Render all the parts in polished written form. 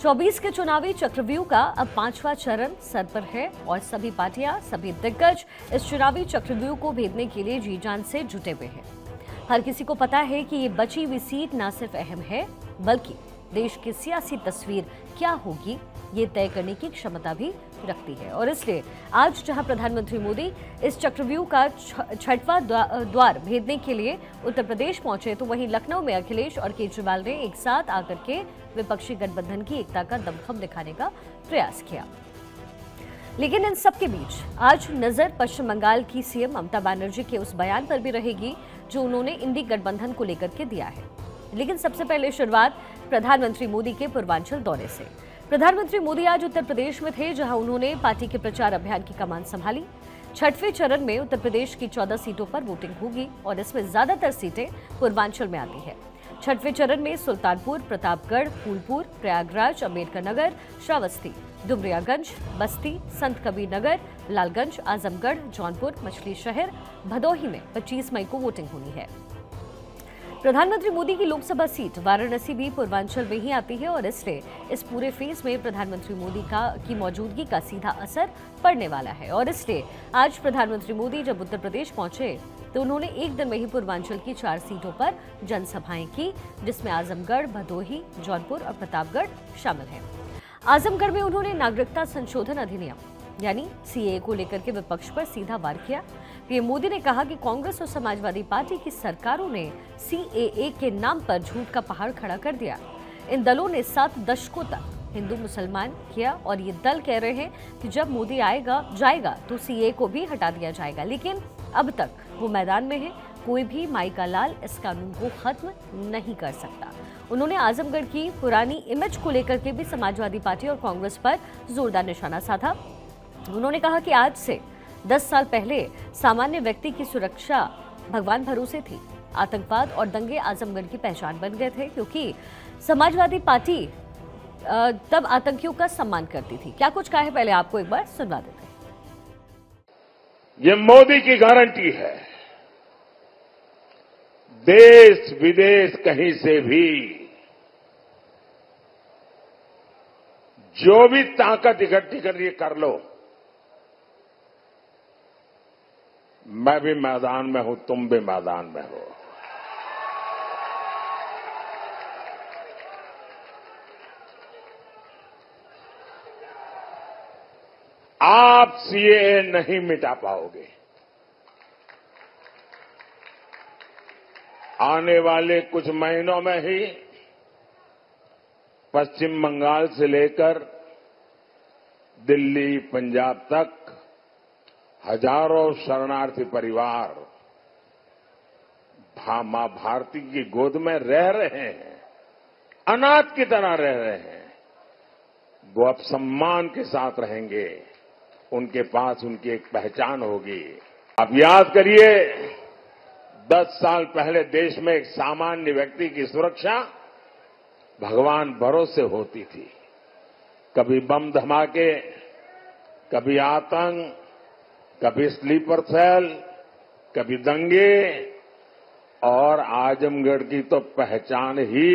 24 के चुनावी चक्रव्यूह का अब 5वां चरण सर पर है और सभी पार्टियां, सभी दिग्गज इस चुनावी चक्रव्यूह को भेदने के लिए जी जान से जुटे हुए हैं। हर किसी को पता है कि ये बची हुई सीट न सिर्फ अहम है, बल्कि देश की सियासी तस्वीर क्या होगी ये तय करने की क्षमता भी रखती है। और इसलिए आज जहां प्रधानमंत्री मोदी इस चक्रव्यूह का छठवां द्वार भेदने के लिए उत्तर प्रदेश पहुंचे, तो वहीं लखनऊ में अखिलेश और केजरीवाल ने एक साथ आकर के विपक्षी गठबंधन की एकता का दमखम दिखाने का प्रयास किया। लेकिन इन सबके बीच आज नजर पश्चिम बंगाल की सीएम ममता बनर्जी के उस बयान पर भी रहेगी जो उन्होंने इंडी गठबंधन को लेकर के दिया है। लेकिन सबसे पहले शुरुआत प्रधानमंत्री मोदी के पूर्वांचल दौरे से। प्रधानमंत्री मोदी आज उत्तर प्रदेश में थे, जहां उन्होंने पार्टी के प्रचार अभियान की कमान संभाली। छठवें चरण में उत्तर प्रदेश की 14 सीटों पर वोटिंग होगी और इसमें ज्यादातर सीटें पूर्वांचल में आती है। छठवें चरण में सुल्तानपुर, प्रतापगढ़, फूलपुर, प्रयागराज, अम्बेडकर नगर, श्रावस्ती, डुमरियागंज, बस्ती, संत कबीर नगर, लालगंज, आजमगढ़, जौनपुर, मछली शहर, भदोही में 25 मई को वोटिंग होनी है। प्रधानमंत्री मोदी की लोकसभा सीट वाराणसी भी पूर्वांचल में ही आती है और इसलिए इस पूरे फेज में प्रधानमंत्री मोदी की मौजूदगी का सीधा असर पड़ने वाला है। और इसलिए आज प्रधानमंत्री मोदी जब उत्तर प्रदेश पहुंचे तो उन्होंने एक दिन में ही पूर्वांचल की 4 सीटों पर जनसभाएं की, जिसमें आजमगढ़, भदोही, जौनपुर और प्रतापगढ़ शामिल हैं। आजमगढ़ में उन्होंने नागरिकता संशोधन अधिनियम यानी सीएए को लेकर के विपक्ष पर सीधा वार किया। पीएम मोदी ने कहा कि कांग्रेस और समाजवादी पार्टी की सरकारों ने सीएए के नाम पर झूठ का पहाड़ खड़ा कर दिया। इन दलों ने 7 दशकों तक हिंदू मुसलमान किया और ये दल कह रहे हैं कि जब मोदी जाएगा तो सीएए को भी हटा दिया जाएगा। लेकिन अब तक वो मैदान में है, कोई भी माई का लाल इस कानून को खत्म नहीं कर सकता। उन्होंने आजमगढ़ की पुरानी इमेज को लेकर के भी समाजवादी पार्टी और कांग्रेस पर जोरदार निशाना साधा। उन्होंने कहा कि आज से 10 साल पहले सामान्य व्यक्ति की सुरक्षा भगवान भरोसे थी। आतंकवाद और दंगे आजमगढ़ की पहचान बन गए थे, क्योंकि समाजवादी पार्टी तब आतंकियों का सम्मान करती थी। क्या कुछ कहा है, पहले आपको एक बार सुनवा देते हैं। ये मोदी की गारंटी है। देश विदेश कहीं से भी जो भी ताकत इकट्ठी कर रही कर लो, मैं भी मैदान में हूं, तुम भी मैदान में हो। आप सीएए नहीं मिटा पाओगे। आने वाले कुछ महीनों में ही पश्चिम बंगाल से लेकर दिल्ली, पंजाब तक हजारों शरणार्थी परिवार मां भारती की गोद में रह रहे हैं, अनाथ की तरह रह रहे हैं। वो अब सम्मान के साथ रहेंगे, उनके पास उनकी एक पहचान होगी। अब याद करिए, 10 साल पहले देश में एक सामान्य व्यक्ति की सुरक्षा भगवान भरोसे होती थी। कभी बम धमाके, कभी आतंक, कभी स्लीपर सेल, कभी दंगे, और आजमगढ़ की तो पहचान ही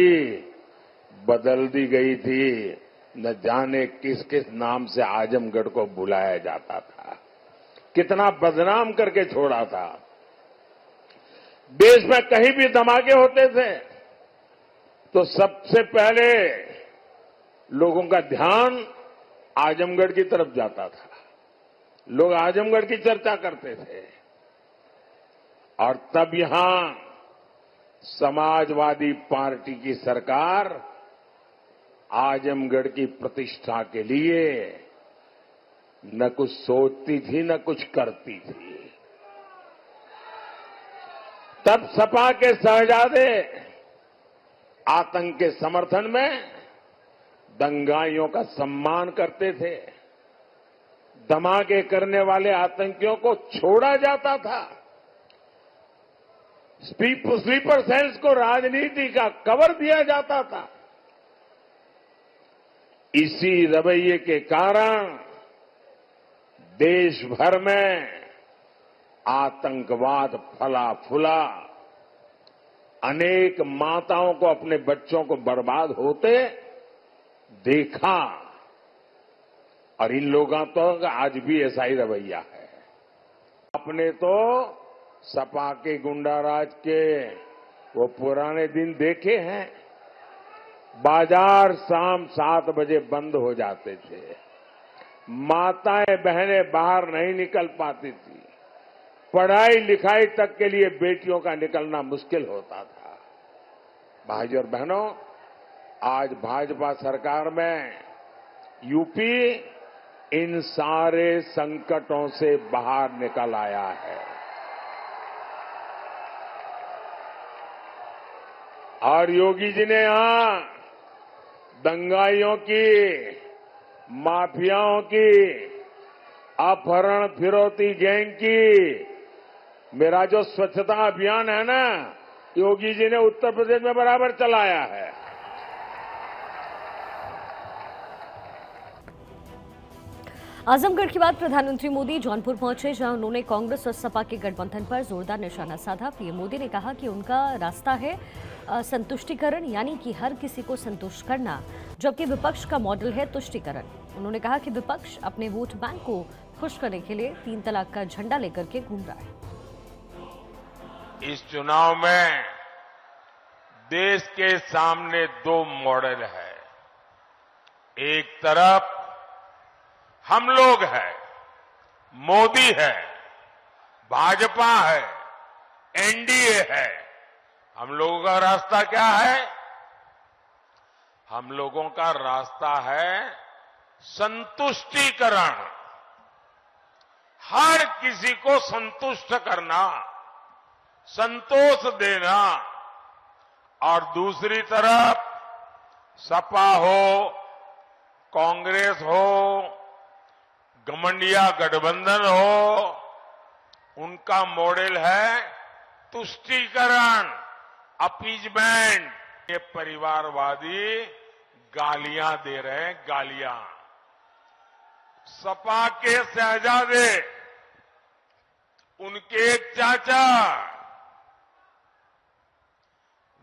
बदल दी गई थी। न जाने किस किस नाम से आजमगढ़ को बुलाया जाता था, कितना बदनाम करके छोड़ा था। देश में कहीं भी धमाके होते थे तो सबसे पहले लोगों का ध्यान आजमगढ़ की तरफ जाता था। लोग आजमगढ़ की चर्चा करते थे और तब यहां समाजवादी पार्टी की सरकार आजमगढ़ की प्रतिष्ठा के लिए न कुछ सोचती थी, न कुछ करती थी। तब सपा के शहजादे आतंक के समर्थन में दंगाइयों का सम्मान करते थे। धमाके करने वाले आतंकियों को छोड़ा जाता था। स्लीपर सेल्स को राजनीति का कवर दिया जाता था। इसी रवैये के कारण देश भर में आतंकवाद फला फूला। अनेक माताओं को अपने बच्चों को बर्बाद होते देखा, और इन लोगों तो आज भी ऐसा ही रवैया है। आपने तो सपा के गुंडाराज के वो पुराने दिन देखे हैं। बाजार शाम 7 बजे बंद हो जाते थे, माताएं बहनें बाहर नहीं निकल पाती थी, पढ़ाई लिखाई तक के लिए बेटियों का निकलना मुश्किल होता था। भाइयों और बहनों, आज भाजपा सरकार में यूपी इन सारे संकटों से बाहर निकल आया है और योगी जी ने यहां दंगाइयों की, माफियाओं की, अपहरण फिरौती गैंग की, मेरा जो स्वच्छता अभियान है ना, योगी जी ने उत्तर प्रदेश में बराबर चलाया है। आजमगढ़ के बाद प्रधानमंत्री मोदी जौनपुर पहुंचे, जहां उन्होंने कांग्रेस और सपा के गठबंधन पर जोरदार निशाना साधा। पीएम मोदी ने कहा कि उनका रास्ता है संतुष्टिकरण, यानी कि हर किसी को संतुष्ट करना, जबकि विपक्ष का मॉडल है तुष्टिकरण। उन्होंने कहा कि विपक्ष अपने वोट बैंक को खुश करने के लिए 3 तलाक का झंडा लेकर के घूम रहा है। इस चुनाव में देश के सामने 2 मॉडल है। एक तरफ हम लोग हैं, मोदी है, भाजपा है, एनडीए है। हम लोगों का रास्ता क्या है? हम लोगों का रास्ता है संतुष्टिकरण, हर किसी को संतुष्ट करना, संतोष देना। और दूसरी तरफ सपा हो, कांग्रेस हो, गठबंधन गठबंधन हो, उनका मॉडल है तुष्टीकरण, अपीजमेंट। ये परिवारवादी गालियां दे रहे हैं, गालियां। सपा के शहजादे, उनके एक चाचा,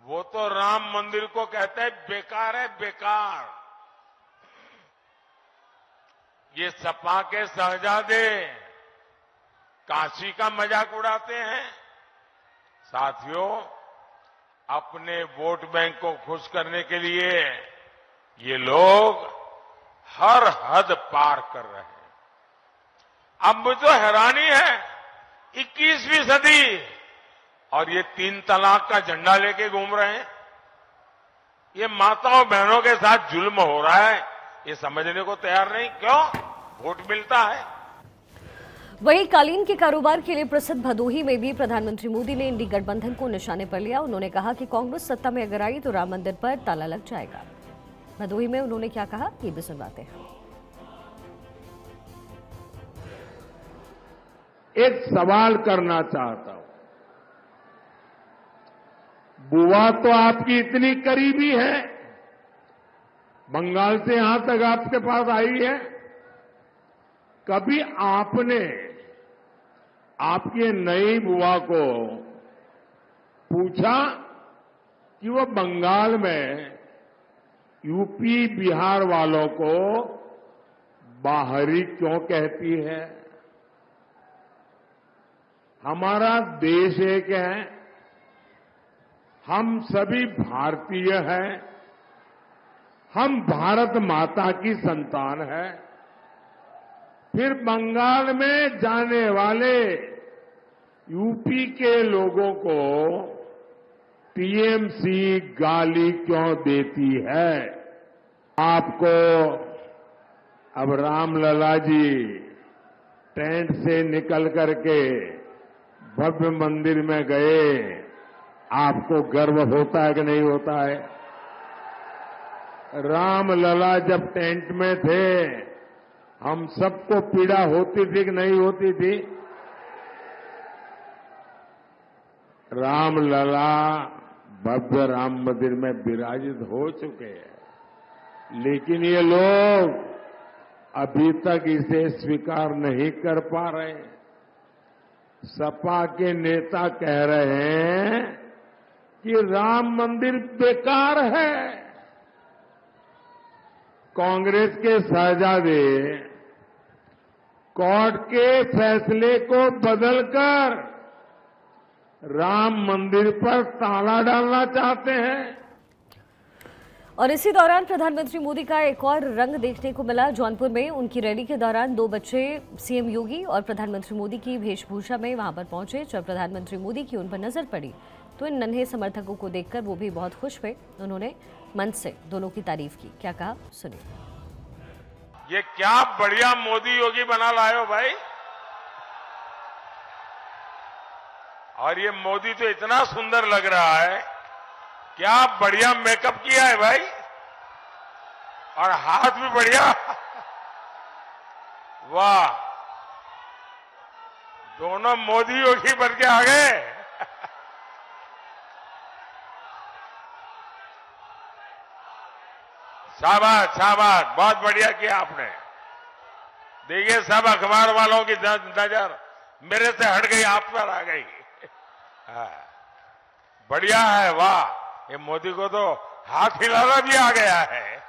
वो तो राम मंदिर को कहते हैं बेकार है, बेकार। ये सपा के शहजादे काशी का मजाक उड़ाते हैं। साथियों, अपने वोट बैंक को खुश करने के लिए ये लोग हर हद पार कर रहे हैं। अब मुझे हैरानी है, 21वीं सदी और ये 3 तलाक का झंडा लेके घूम रहे हैं। ये माताओं बहनों के साथ जुल्म हो रहा है, ये समझने को तैयार नहीं। क्यों? वोट मिलता है। वहीं कालीन के कारोबार के लिए प्रसिद्ध भदोही में भी प्रधानमंत्री मोदी ने इंडी गठबंधन को निशाने पर लिया। उन्होंने कहा कि कांग्रेस सत्ता में अगर आई तो राम मंदिर पर ताला लग जाएगा। भदोही में उन्होंने क्या कहा, ये भी सुनवाते हैं। एक सवाल करना चाहता हूं। बुआ तो आपकी इतनी करीबी है, बंगाल से यहां तक आपके पास आई है। कभी आपने आपकी नई बुआ को पूछा कि वो बंगाल में यूपी बिहार वालों को बाहरी क्यों कहती है? हमारा देश एक है, हम सभी भारतीय हैं, हम भारत माता की संतान है। फिर बंगाल में जाने वाले यूपी के लोगों को टीएमसी गाली क्यों देती है? आपको अब रामलला जी टेंट से निकल करके भव्य मंदिर में गए, आपको गर्व होता है कि नहीं होता है? रामलला जब टेंट में थे, हम सबको पीड़ा होती थी कि नहीं होती थी? रामलला भव्य राम मंदिर में विराजित हो चुके हैं, लेकिन ये लोग अभी तक इसे स्वीकार नहीं कर पा रहे। सपा के नेता कह रहे हैं कि राम मंदिर बेकार है। कांग्रेस के शहजादे कोर्ट के फैसले को बदलकर राम मंदिर पर ताला डालना चाहते हैं। और इसी दौरान प्रधानमंत्री मोदी का एक और रंग देखने को मिला। जौनपुर में उनकी रैली के दौरान 2 बच्चे सीएम योगी और प्रधानमंत्री मोदी की वेशभूषा में वहां पर पहुंचे। जब प्रधानमंत्री मोदी की उन पर नजर पड़ी तो इन नन्हे समर्थकों को देखकर वो भी बहुत खुश हुए। उन्होंने मन से दोनों की तारीफ की। क्या कहा, सुनिए। ये क्या बढ़िया मोदी योगी बना लाए हो भाई। और ये मोदी तो इतना सुंदर लग रहा है, क्या बढ़िया मेकअप किया है भाई, और हाथ भी बढ़िया। वाह, दोनों मोदी योगी बन के आ गए। शाबाश शाबाश, बहुत बढ़िया किया आपने। देखिए सब अखबार वालों की नजर मेरे से हट गई, आप पर आ गई। बढ़िया है, वाह। ये मोदी को तो हाथ हिलाना भी आ गया है।